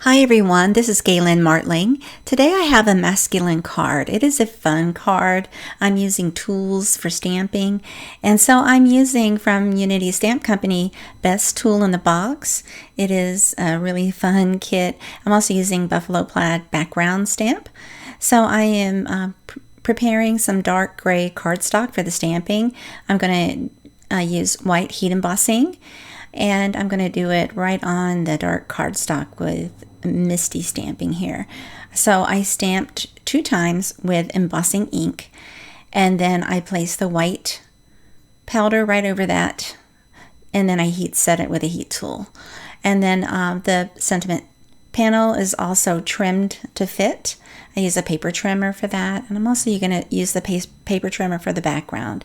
Hi everyone, this is Galen Martling. Today I have a masculine card. It is a fun card. I'm using tools for stamping, and so I'm using from Unity Stamp Company Best Tool in the Box. It is a really fun kit. I'm also using Buffalo Plaid background stamp. So I am preparing some dark gray cardstock for the stamping. I'm going to use white heat embossing, and I'm going to do it right on the dark cardstock with misty stamping here. So I stamped 2 times with embossing ink, and then I placed the white powder right over that, and then I heat set it with a heat tool. And then the sentiment panel is also trimmed to fit. I use a paper trimmer for that, and I'm also going to use the paper trimmer for the background.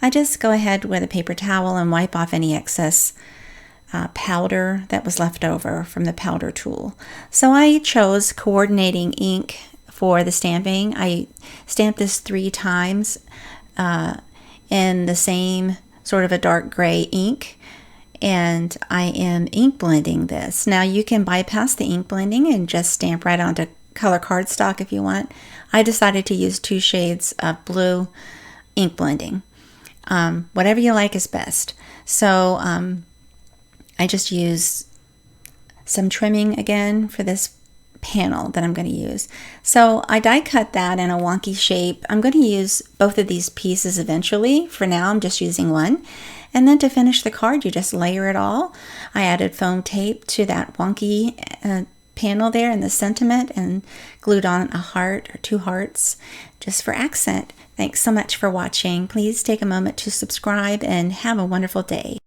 I just go ahead with a paper towel and wipe off any excess powder that was left over from the powder tool. So I chose coordinating ink for the stamping. I stamped this 3 times in the same sort of a dark gray ink, and I am ink blending this. Now you can bypass the ink blending and just stamp right onto color cardstock if you want. I decided to use 2 shades of blue ink blending. Whatever you like is best. So I just use some trimming again for this panel that I'm going to use. So I die cut that in a wonky shape. I'm going to use both of these pieces eventually. For now, I'm just using one. And then to finish the card, you just layer it all. I added foam tape to that wonky panel there in the sentiment and glued on a heart or 2 hearts just for accent. Thanks so much for watching. Please take a moment to subscribe and have a wonderful day.